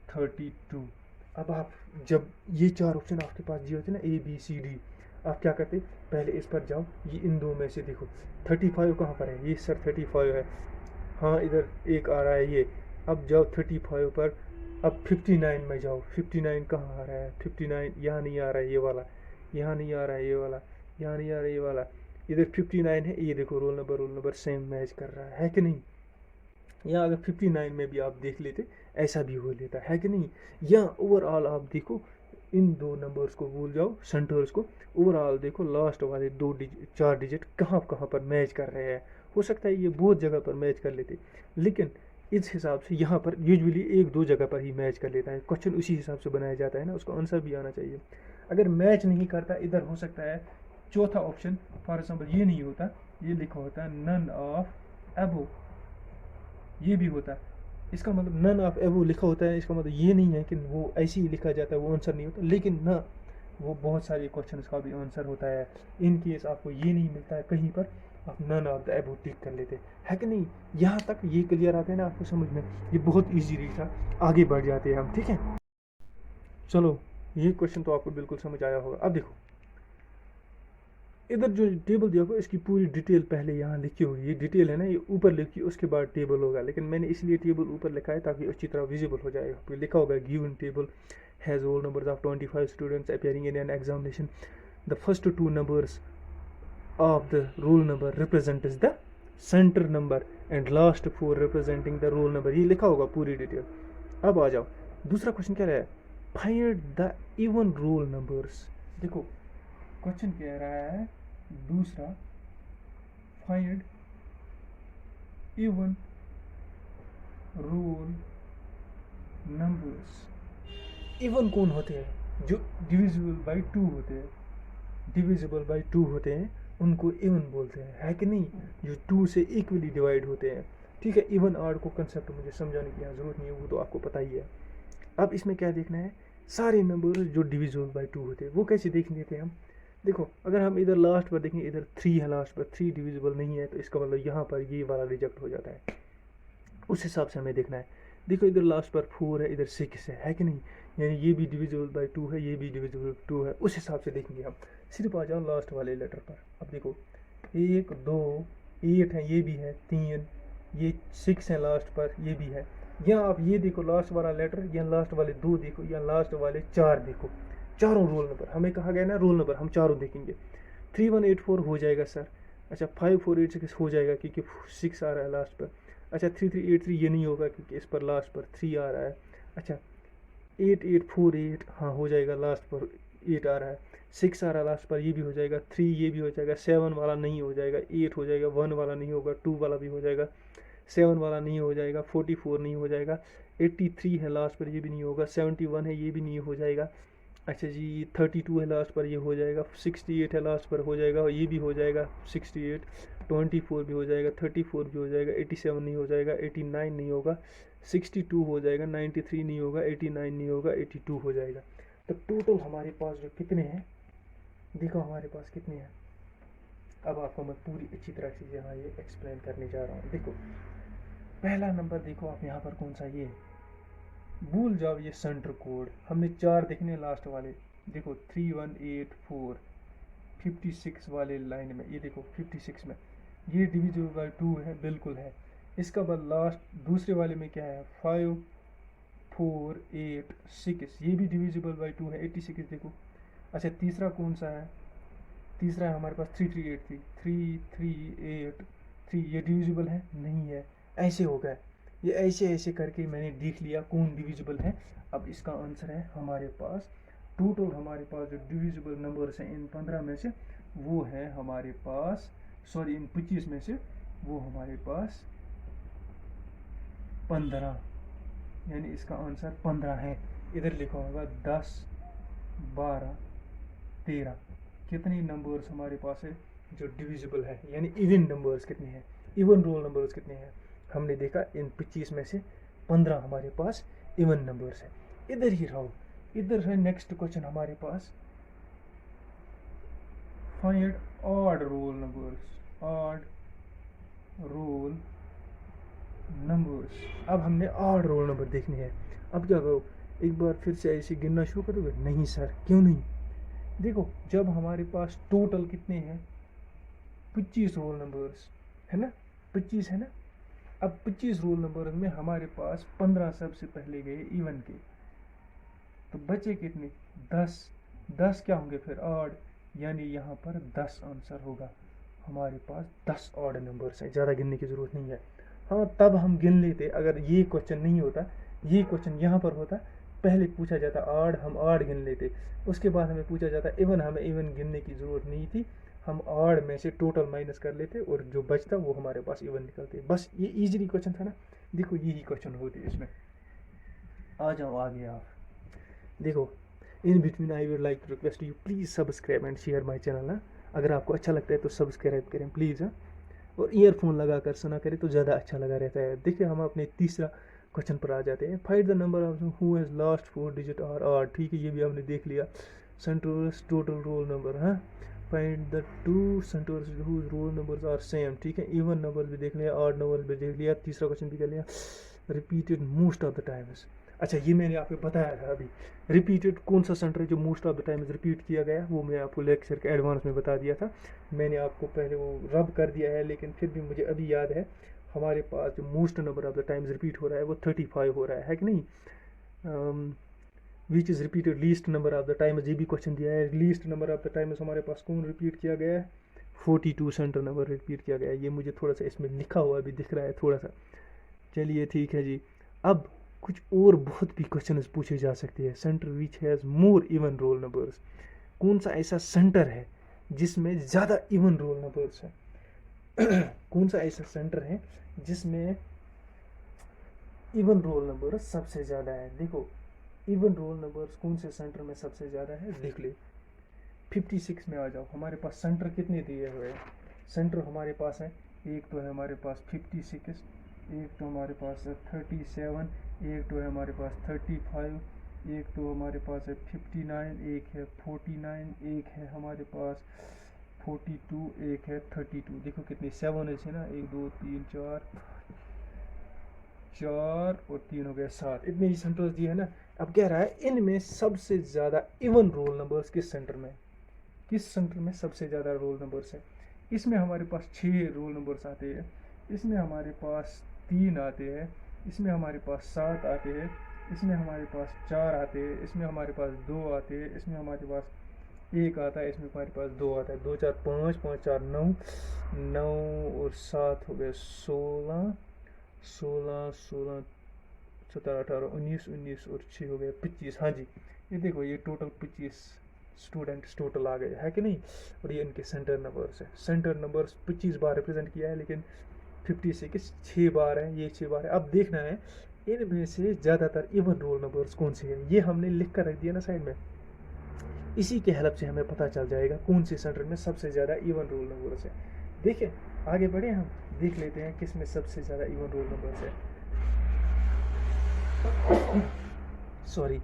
Speaker 1: 32। अब आप जब ये 4 ऑप्शन आपके पास दिए होते हैं ना ABCD, आप क्या करते, पहले इस पर जाओ, ये इन दो में से देखो 35 कहाँ पर है, ये सर 35 है, हाँ इधर एक आ रहा है ये। अब जाओ 35 पर, अब 59 में जाओ, 59 कहाँ आ रहा है, 59 यहाँ नहीं आ रहा है, ये वाला यहाँ नहीं आ रहा है, ये वाला यहाँ नहीं आ रहा है, ये वाला इधर 59 है। ये देखो रोल नंबर सेम मैच कर रहा है कि नहीं। या अगर 59 में भी आप देख लेते ऐसा भी हो लेता है कि नहीं। या ओवरऑल आप देखो, इन दो नंबर्स को भूल जाओ, सेंटर्स को, ओवरऑल देखो लास्ट वाले 4 डिजिट कहाँ कहाँ पर मैच कर रहे हैं। हो सकता है ये बहुत जगह पर मैच कर लेते, लेकिन इस हिसाब से यहाँ पर यूजुअली 1-2 जगह पर ही मैच कर लेता है। क्वेश्चन उसी हिसाब से बनाया जाता है ना, उसको आंसर भी आना चाहिए। अगर मैच नहीं करता, इधर हो सकता है चौथा ऑप्शन फॉर एग्जाम्पल ये नहीं होता, ये लिखा होता है नन ऑफ एबो, ये भी होता है। इसका मतलब नन ऑफ एबो लिखा होता है, इसका मतलब ये नहीं है कि वो ऐसे ही लिखा जाता है, वो आंसर नहीं होता, लेकिन ना वो बहुत सारे क्वेश्चन का भी आंसर होता है। इन केस आपको ये नहीं मिलता है कहीं पर, आप नन ऑफ द एबो टिक कर लेते हैं कि नहीं। यहाँ तक ये क्लियर आता है ना आपको समझ में, ये बहुत ईजी था। आगे बढ़ जाते हैं हम, ठीक है। चलो ये क्वेश्चन तो आपको बिल्कुल समझ आया होगा। अब देखो इधर जो टेबल दिया होगा इसकी पूरी डिटेल पहले यहाँ लिखी होगी, ये डिटेल है ना, ये ऊपर लिखी, उसके बाद टेबल होगा। लेकिन मैंने इसलिए टेबल ऊपर लिखा है ताकि अच्छी तरह विजिबल हो जाए। फिर लिखा होगा given table has roll numbers of 25 students appearing in an examination, the first 2 numbers of the roll number represents the centre number and last 4 representing the roll number, ये लिखा होगा पूरी डिटेल। अब आ जाओ दूसरा क्वेश्चन क्या रहा है, find the even roll numbers. देखो क्वेश्चन कह रहा है दूसरा, find even roll numbers. Even कौन होते हैं, जो डिविजिबल बाय 2 होते हैं, डिविजिबल बाय 2 होते हैं उनको इवन बोलते हैं, है कि नहीं। जो 2 से इक्वली डिवाइड होते हैं, ठीक है। इवन ऑड को कंसेप्ट मुझे समझाने की यहाँ ज़रूरत नहीं है, वो तो आपको पता ही है। अब इसमें क्या देखना है, सारे नंबर जो डिविजिबल बाय 2 होते हैं वो कैसे देख लेते हैं हम। देखो अगर हम इधर लास्ट पर देखें, इधर 3 है लास्ट पर, 3 डिविजिबल नहीं है, तो इसका मतलब यहाँ पर ये वाला रिजेक्ट हो जाता है। उस हिसाब से हमें देखना है। देखो इधर लास्ट पर 4 है, इधर 6 है कि नहीं, यानी ये भी डिविजिबल बाय 2 है, ये भी डिविजिबल बाय 2 है। उस हिसाब से देखेंगे हम। सिर्फ आ जाओ लास्ट वाले लेटर पर। अब देखो 1 2 8 है, ये भी है 3, ये 6 है लास्ट पर, ये भी है। यहाँ आप ये देखो लास्ट वाला लेटर, या लास्ट वाले 2 देखो, या लास्ट वाले 4 देखो, चारों रोल नंबर। हमें कहा गया ना रोल नंबर हम चारों देखेंगे। 3184 हो जाएगा सर। अच्छा 5486 हो जाएगा क्योंकि 6 आ रहा है लास्ट पर। अच्छा 3383 ये नहीं होगा क्योंकि इस पर लास्ट पर 3 आ रहा है। अच्छा 8848 हाँ हो जाएगा, लास्ट पर 8 आ रहा है। 6 आ रहा लास्ट पर, ये भी हो जाएगा। 3 ये भी हो जाएगा। 7 वाला नहीं हो जाएगा। 8 हो जाएगा। 1 वाला नहीं होगा। 2 वाला भी हो जाएगा। 7 वाला नहीं हो जाएगा। 44 नहीं हो जाएगा। 83 है लास्ट पर, ये भी नहीं होगा। 71 है, ये भी नहीं हो जाएगा। अच्छा जी, 32 है लास्ट पर, ये हो जाएगा। 68 है लास्ट पर, हो जाएगा, ये भी हो जाएगा 68। 24 भी हो जाएगा। 34 भी हो जाएगा। 87 नहीं हो जाएगा। 89 नहीं होगा। 62 हो जाएगा। 93 नहीं होगा। 89 नहीं होगा। 82 हो जाएगा। तो टोटल हमारे पास जो कितने हैं, देखो हमारे पास कितने हैं। अब आपको मैं पूरी अच्छी तरह से यहाँ ये एक्सप्लेन करने जा रहा हूँ। देखो पहला नंबर देखो आप यहाँ पर कौन सा, ये भूल जाओ ये सेंटर कोड, हमने 4 देखने लास्ट वाले। देखो 3184 56 वाले लाइन में, ये देखो 56 में ये डिविजिबल बाय 2 है, बिल्कुल है। इसका बाद लास्ट दूसरे वाले में क्या है, 5486, ये भी डिविजिबल बाय 2 है, 86 देखो। अच्छा तीसरा कौन सा है, तीसरा है हमारे पास 3383, 3383, ये डिविजिबल है नहीं है। ऐसे हो गया, ये ऐसे ऐसे करके मैंने देख लिया कौन डिविजिबल है। अब इसका आंसर है हमारे पास, टोटल हमारे पास जो डिविजिबल नंबर्स हैं इन 15 में से, वो है हमारे पास, सॉरी इन 25 में से वो हमारे पास 15, यानी इसका आंसर 15 है। इधर लिखा होगा 10 12 13, कितने नंबर्स हमारे पास है जो डिविजिबल है, यानी इवन नंबर्स कितने हैं, इवन रोल नंबर्स कितने हैं। हमने देखा इन 25 में से 15 हमारे पास इवन नंबर्स है। इधर ही रहो, इधर है नेक्स्ट क्वेश्चन हमारे पास, find odd roll numbers, odd roll numbers. अब हमने ऑड रोल नंबर देखने हैं। अब क्या करो, एक बार फिर से ऐसे गिनना शुरू करोगे, नहीं सर क्यों नहीं। देखो जब हमारे पास टोटल कितने हैं, 25 रोल नंबर्स है ना, 25 है ना। अब 25 रोल नंबर्स में हमारे पास 15 सबसे पहले गए इवन के, तो बचे कितने, 10। 10 क्या होंगे फिर, ऑड, यानी यहाँ पर 10 आंसर होगा। हमारे पास 10 ऑड नंबर्स हैं, ज़्यादा गिनने की ज़रूरत नहीं है। हाँ तब हम गिन लेते, अगर ये क्वेश्चन नहीं होता, ये क्वेश्चन यहाँ पर होता, पहले पूछा जाता ऑड, हम ऑड गिन लेते, उसके बाद हमें पूछा जाता इवन, हमें इवन गिनने की ज़रूरत नहीं थी, हम ऑड में से टोटल माइनस कर लेते और जो बचता वो हमारे पास इवन निकलते। बस ये इजीली क्वेश्चन था ना। देखो यही क्वेश्चन होते इसमें। आ जाओ आगे आप देखो, in between I would like to request you please subscribe and share my channel ना। अगर आपको अच्छा लगता है तो सब्सक्राइब करें प्लीज़ हाँ, और ईयरफोन लगा कर सुना करें तो ज़्यादा अच्छा लगा रहता है। देखिए हम अपने तीसरा क्वेश्चन पर आ जाते हैं। Find the number of who has last 4 digit are odd, ठीक है ये भी हमने देख लिया। सेंटर्स टोटल रोल नंबर, हाँ find the 2 centres whose roll numbers are same, ठीक है। इवन नंबर भी देख लिया, ऑड नंबर भी देख लिया, तीसरा क्वेश्चन भी कर लिया। Repeated most of the times, अच्छा ये मैंने आपको बताया था अभी, रिपीटेड कौन सा सेंटर है जो most of the times repeat किया गया, वो मैं आपको लेक्चर के एडवांस में बता दिया था। मैंने आपको पहले वो रब कर दिया है, लेकिन फिर भी मुझे अभी याद है। हमारे पास जो most number of the times repeat हो रहा है वो 35 हो रहा है कि नहीं। Which is repeated least number of the times, ये भी क्वेश्चन दिया है। Least number of the times हमारे पास कौन रिपीट किया गया है, 42 सेंटर नंबर रिपीट किया गया है। ये मुझे थोड़ा सा इसमें लिखा हुआ भी दिख रहा है थोड़ा सा, चलिए ठीक है जी। अब कुछ और बहुत भी क्वेश्चन पूछे जा सकते हैं। Centre which has more even roll numbers, कौन सा ऐसा सेंटर है जिसमें ज़्यादा इवन रोल नंबर्स है कौन सा ऐसा सेंटर है जिसमें इवन रोल नंबर सबसे ज़्यादा है। देखो इवन रोल नंबर्स कौन से सेंटर में सबसे ज़्यादा है, देख ले 56 में आ जाओ। हमारे पास सेंटर कितने दिए हुए हैं, सेंटर हमारे पास है, एक तो है हमारे पास 56, एक तो हमारे पास है 37, एक तो है हमारे पास 35, एक तो हमारे पास है 59, एक है 49, एक है हमारे पास 42, एक है 32। देखो कितने 7 है ना, 1 2 3 4 4 और 3 हो गए 7, इतने ही सेंटर्स दिए है ना। अब कह रहा है इनमें सबसे ज़्यादा इवन रोल नंबर्स किस सेंटर में, किस सेंटर में सबसे ज़्यादा रोल नंबर्स है। इसमें हमारे पास 6 रोल नंबर्स आते हैं, इसमें हमारे पास 3 आते हैं, इसमें हमारे पास 7 आते हैं, इसमें हमारे पास 4 आते हैं, इसमें हमारे पास 2 आते हैं, इसमें हमारे पास 1 आता है, इसमें हमारे पास 2 आता है। 2 4 5, 5 4 9, 9 और 7 हो गए 16, 16 16 17 18 19 19 और 6 हो गए 25। हाँ जी ये देखो ये टोटल 25 स्टूडेंट्स टोटल आ गए, है कि नहीं। और ये इनके सेंटर नंबर्स है। सेंटर नंबर्स 25 बार रिप्रेजेंट किया है, लेकिन 56 6 बार है, ये 6 बार है। अब देखना है इनमें से ज़्यादातर इवन रोल नंबर्स कौन से हैं, ये हमने लिख कर रख दिया ना साइड में। इसी के हेल्प से हमें पता चल जाएगा कौन से सेंटर में सबसे ज़्यादा इवन रोल नंबर्स है। देखिए आगे बढ़े, हम देख लेते हैं किस में सबसे ज़्यादा इवन रोल नंबर्स है। सॉरी,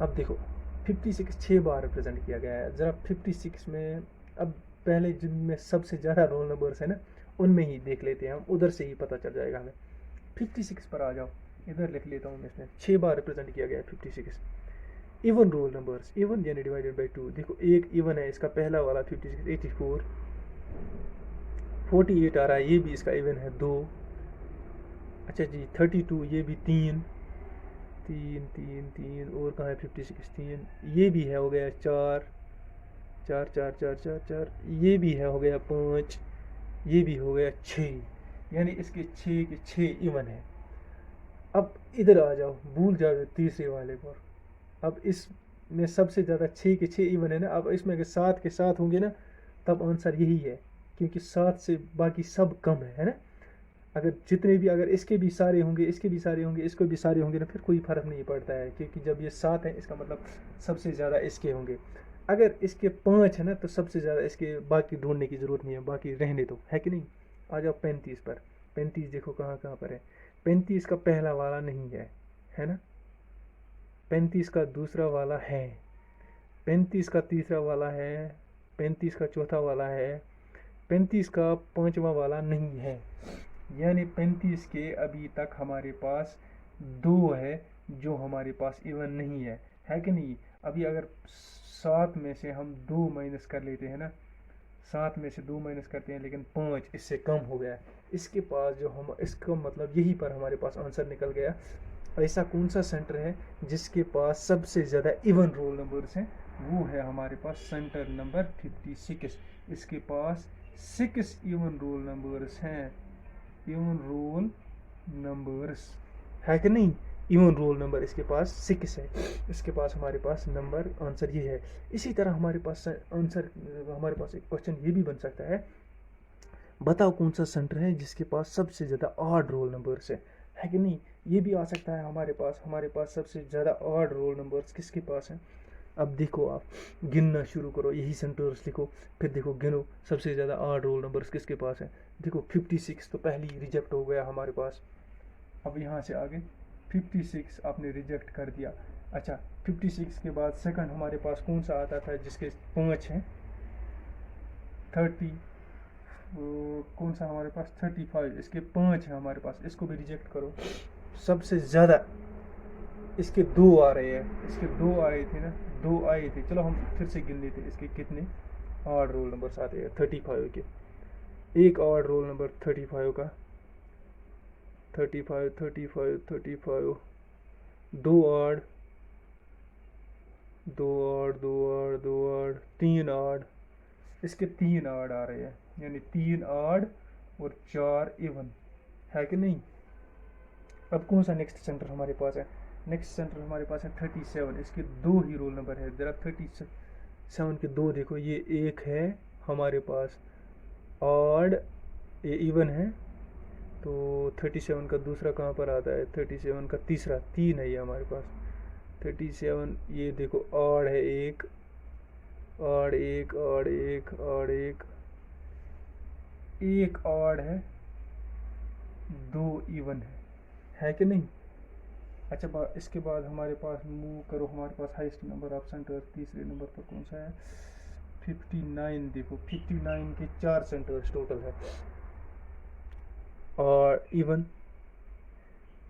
Speaker 1: अब देखो 56 6 बार रिप्रेजेंट किया गया है। ज़रा 56 में अब पहले जिनमें सबसे ज़्यादा रोल नंबर्स है ना, उनमें ही देख लेते हैं हम, उधर से ही पता चल जाएगा हमें। 56 पर आ जाओ, इधर लिख लेता हूँ मैं, इसमें 6 बार रिप्रेजेंट किया गया है 56। इवन रोल नंबर्स, इवन यानी डिवाइडेड बाई 2। देखो एक इवन है, इसका पहला वाला 56 84 48 आ रहा है, ये भी इसका इवन है 2। अच्छा जी 32, ये भी 3 3 3 3, और कहाँ है 56 3, ये भी है, हो गया 4 4 4 4 4 4, ये भी है, हो गया 5, ये भी हो गया 6, यानी इसके 6 के 6 इवन है। अब इधर आ जाओ, भूल जाओ तीसरे वाले पर। अब इसमें सबसे ज़्यादा 6 के 6 इवन है ना। अब इसमें अगर 7 के 7 होंगे ना, तब आंसर यही है, क्योंकि 7 से बाकी सब कम है ना। अगर जितने भी, अगर इसके भी सारे होंगे, इसके भी सारे होंगे, इसको भी सारे होंगे ना, फिर कोई फ़र्क नहीं पड़ता है, क्योंकि जब ये 7 है इसका मतलब सबसे ज़्यादा इसके होंगे। अगर इसके 5 है ना, तो सबसे ज़्यादा इसके, बाकी ढूंढने की ज़रूरत नहीं है, बाकी रहने दो, है कि नहीं। आ जाओ 35 पर। 35 देखो कहाँ कहाँ पर है। 35 का पहला वाला नहीं है ना। 35 का दूसरा वाला है, 35 का तीसरा वाला है, 35 का चौथा वाला है, 35 का पांचवा वाला नहीं है। यानी 35 के अभी तक हमारे पास 2 है जो हमारे पास इवन नहीं है कि नहीं। अभी अगर 7 में से हम 2 माइनस कर लेते हैं ना, 7 में से 2 माइनस करते हैं, लेकिन 5 इससे कम हो गया है इसके पास, जो हम, इसका मतलब यही पर हमारे पास आंसर निकल गया। ऐसा कौन सा सेंटर है जिसके पास सबसे ज़्यादा इवन रोल नंबर्स हैं, वो है हमारे पास सेंटर नंबर 56। इसके पास 6 इवन रोल नंबर्स हैं, इवन रोल नंबर्स, है कि नहीं। इवन रोल नंबर इसके पास 6 है, इसके पास हमारे पास नंबर, आंसर ये है। इसी तरह हमारे पास आंसर, हमारे पास एक क्वेश्चन ये भी बन सकता है, बताओ कौन सा सेंटर है जिसके पास सबसे ज़्यादा ऑड रोल नंबर्स है कि नहीं। ये भी आ सकता है हमारे पास सबसे ज़्यादा ऑड रोल नंबर्स किसके पास हैं। अब देखो, आप गिनना शुरू करो, यही सेंटर्स लिखो, फिर देखो गिनो सबसे ज़्यादा ऑड रोल नंबर्स किसके पास हैं। देखो 56 तो पहली रिजेक्ट हो गया हमारे पास। अब यहाँ से आगे 56 आपने रिजेक्ट कर दिया। अच्छा 56 के बाद सेकंड हमारे पास कौन सा आता था जिसके 5 हैं, 30, कौन सा हमारे पास 35, इसके 5 है हमारे पास, इसको भी रिजेक्ट करो। सबसे ज़्यादा इसके 2 आ रहे हैं, इसके 2 आए थे ना, 2 आए थे। चलो हम फिर से गिन लेते इसके कितने ऑड रोल नंबर्स आते हैं 35 के। एक ऑड रोल नंबर 35 का, 35 35 35, 2 odd, 2 odd, 2 odd, 2 odd, 3 odd, इसके 3 ऑड आ रहे हैं, यानी 3 ऑड और 4 इवन, है कि नहीं। अब कौन सा नेक्स्ट सेंटर हमारे पास है, नेक्स्ट सेंटर हमारे पास है 37। इसके 2 ही रोल नंबर है, ज़रा 37 के 2 देखो, ये एक है हमारे पास ऑड, ये इवन है, तो 37 का दूसरा कहाँ पर आता है, 37 का तीसरा, 3 है ये हमारे पास 37। ये देखो ऑड है, एक ऑड, एक ऑड, एक ऑड, एक ऑड है, 2 इवन है कि नहीं। अच्छा इसके बाद हमारे पास मूव करो, हमारे पास हाईएस्ट नंबर ऑफ सेंटर्स तीसरे नंबर पर कौन सा है, 59। देखो 59 के 4 सेंटर्स टोटल है, और even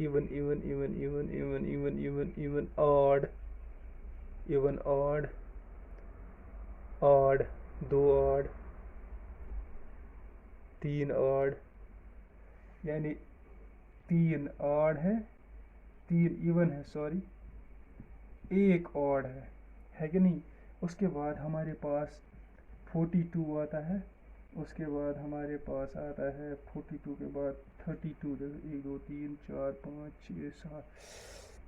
Speaker 1: even even even even even even even even odd, even odd, odd, 2 odd, 3 odd, यानी 3 ऑड है, 3 इवन है, सॉरी, एक ऑड है कि नहीं। उसके बाद हमारे पास 42 आता है, उसके बाद हमारे पास आता है 42 के बाद 32, 1 2 3 4 5 6 7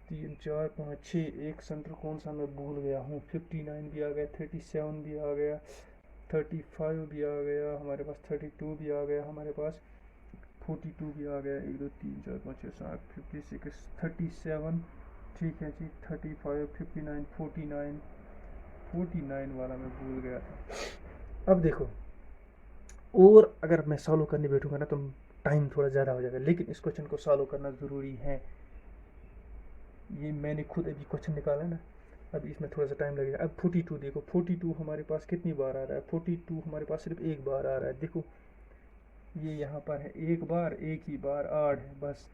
Speaker 1: 3 4 5 6, एक सेंटर कौन सा मैं भूल गया हूँ। 59 भी आ गया, 37 भी आ गया, 35 भी आ गया हमारे पास, 32 भी आ गया हमारे पास, 42 भी आ गया, 1 2 3 4 5 6 7, 56, 37, ठीक है जी, 35, 59, 49 वाला मैं भूल गया था। अब देखो, और अगर मैं सॉल्व करने बैठूंगा ना तो टाइम थोड़ा ज़्यादा हो जाएगा, लेकिन इस क्वेश्चन को सॉल्व करना ज़रूरी है। ये मैंने खुद अभी क्वेश्चन निकाला ना, अब इसमें थोड़ा सा टाइम लगेगा। अब 42 देखो, 42 हमारे पास कितनी बार आ रहा है? 42 हमारे पास सिर्फ एक बार आ रहा है। देखो ये यहाँ पर है एक बार, एक ही बार आड़ है बस।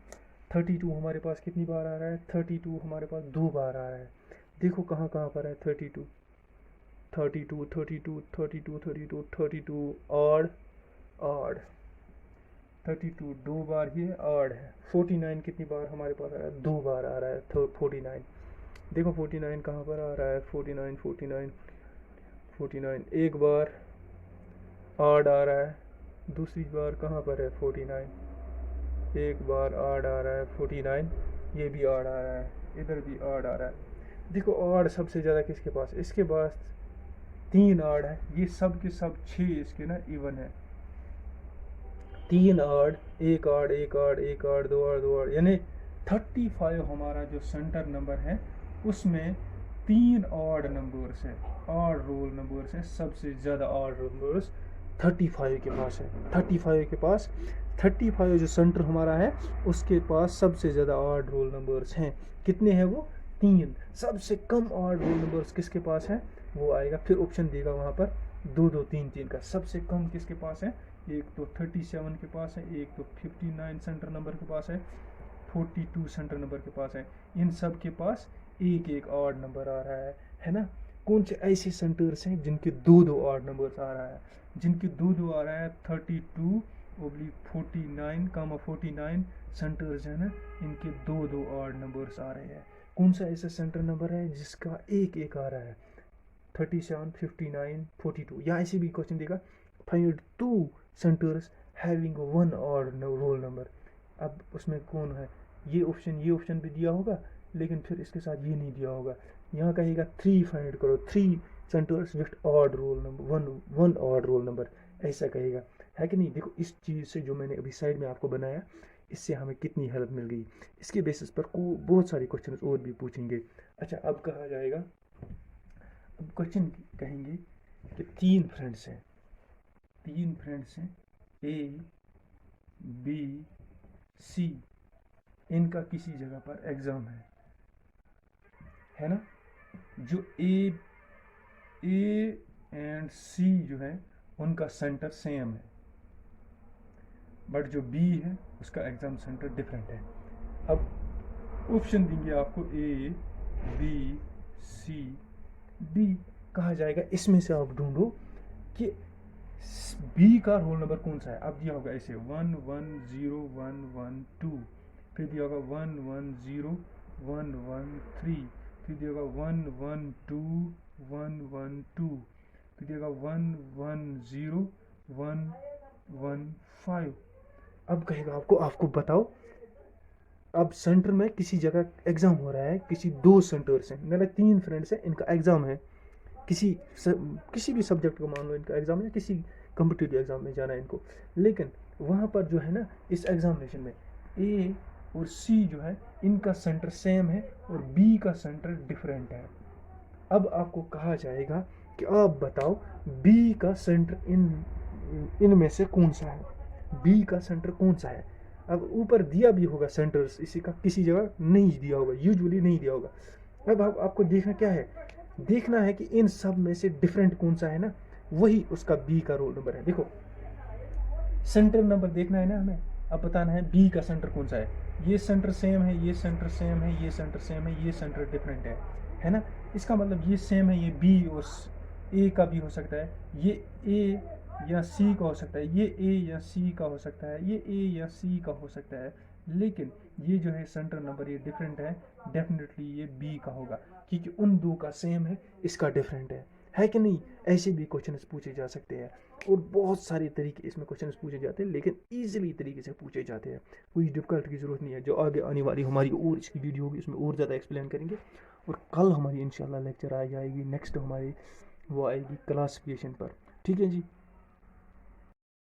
Speaker 1: 32 हमारे पास कितनी बार आ रहा है? 32 हमारे पास 2 बार आ रहा है। देखो कहाँ कहाँ पर है 32, 32, 32, 32, 32, 32 आड़ आड़, 32 2 बार ही आड़ है। 49 कितनी बार हमारे पास आ रहा है? 2 बार आ रहा है 49। देखो 49 कहाँ पर आ रहा है? 49, 49, 49 एक बार आड़ आ रहा है, दूसरी बार कहाँ पर है? 49 एक बार आड़ आ रहा है 49, ये भी आड़ आ रहा है, इधर भी आड़ आ रहा है। देखो आड़ सबसे ज़्यादा किसके पास? इसके पास 3 आड़ है, ये सब के सब 6 इसके ना इवन है। 3 आड़, एक आड़, एक आड़, एक आड़, 2 आड़, 2 आड़, यानी 35 हमारा जो सेंटर नंबर है उसमें 3 ऑड नंबर्स है, ऑड रोल नंबर्स है, सबसे ज़्यादा ऑड रोल नंबर्स 35 के पास है। 35 के पास, 35 जो सेंटर हमारा है उसके पास सबसे ज़्यादा ऑड रोल नंबर्स हैं। कितने हैं वो? 3। सबसे कम ऑड रोल नंबर्स किसके पास है? वो आएगा, फिर ऑप्शन देगा वहाँ पर 2 2 3 3 का। सबसे कम किसके पास है? एक तो 37 के पास है, एक तो 59 सेंटर नंबर के पास है, 42 सेंटर नंबर के पास है। इन सब के पास एक एक ऑड नंबर आ रहा है ना। कौन से ऐसे सेंटर्स हैं जिनके 2 2 ऑड नंबर्स आ रहा है? जिनके 2 2 आ रहा है 32 ओब्लिक 49 कामा 49 सेंटर्स है ना, इनके 2 2 ऑड नंबर्स आ रहे हैं। कौन सा ऐसा सेंटर नंबर है जिसका एक एक आ रहा है? 37, 59, 42। या ऐसे भी क्वेश्चन देगा, find 2 centres having 1 odd roll number. अब उसमें कौन है? ये ऑप्शन भी दिया होगा, लेकिन फिर इसके साथ ये नहीं दिया होगा। यहाँ कहेगा 3 फाइंड करो, 3 centres with odd roll number, one odd roll number, ऐसा कहेगा, है कि नहीं। देखो इस चीज़ से जो मैंने अभी साइड में आपको बनाया, इससे हमें कितनी हेल्प मिल गई। इसके बेसिस पर बहुत सारे क्वेश्चन और भी पूछेंगे। अच्छा अब कहा जाएगा, अब क्वेश्चन कहेंगे कि 3 फ्रेंड्स हैं, 3 फ्रेंड्स हैं ए बी सी, इनका किसी जगह पर एग्ज़ाम है ना। जो ए एंड सी जो है उनका सेंटर सेम है, बट जो बी है उसका एग्ज़ाम सेंटर डिफरेंट है। अब ऑप्शन देंगे आपको ए बी सी डी। कहा जाएगा इसमें से आप ढूंढो कि बी का रोल नंबर कौन सा है। अब दिया होगा ऐसे 1 1 0 1 1 2, फिर दिया होगा 1 1 0 1 1 3, फिर दिया होगा 1 1 2 1 1 2, फिर दिया होगा 1 1 0 1 1 5। अब कहेगा आपको बताओ, अब सेंटर में किसी जगह एग्जाम हो रहा है, किसी 2 सेंटर्स हैं, मेरे 3 फ्रेंड्स हैं, इनका एग्जाम है, किसी भी सब्जेक्ट को मान लो इनका एग्जाम है, किसी कम्पिटिटिव एग्जाम में जाना है इनको। लेकिन वहाँ पर जो है ना, इस एग्जामिनेशन में ए और सी जो है इनका सेंटर सेम है और बी का सेंटर डिफरेंट है। अब आपको कहा जाएगा कि आप बताओ बी का सेंटर इनमें से कौन सा है, बी का सेंटर कौन सा है। अब ऊपर दिया भी होगा सेंटर्स, इसी का किसी जगह नहीं दिया होगा, यूजुअली नहीं दिया होगा। अब आपको देखना क्या है, देखना है कि इन सब में से डिफरेंट कौन सा है ना, वही उसका बी का रोल नंबर है। देखो सेंटर नंबर देखना है ना हमें, अब बताना है बी का सेंटर कौन सा है। ये सेंटर सेम है, ये सेंटर सेम है, ये सेंटर सेम है, ये सेंटर डिफरेंट है ना। इसका मतलब ये सेम है, ये बी और ए का भी हो सकता है, ये ए या सी का हो सकता है, ये ए या सी का हो सकता है, ये ए या सी का हो सकता है, लेकिन ये जो है सेंटर नंबर ये डिफरेंट है, डेफिनेटली ये बी का होगा, क्योंकि उन दो का सेम है, इसका डिफरेंट है कि नहीं। ऐसे भी क्वेश्चंस पूछे जा सकते हैं और बहुत सारे तरीके इसमें क्वेश्चंस पूछे जाते हैं, लेकिन ईजिली तरीके से पूछे जाते हैं, कोई डिफिकल्ट की ज़रूरत नहीं है। जो आगे आने वाली हमारी और इसकी वीडियो होगी उसमें और ज़्यादा एक्सप्लेन करेंगे। और कल हमारी इंशाल्लाह लेक्चर आ जाएगी, नेक्स्ट हमारी वो आएगी क्लासिफिकेशन पर। ठीक है जी।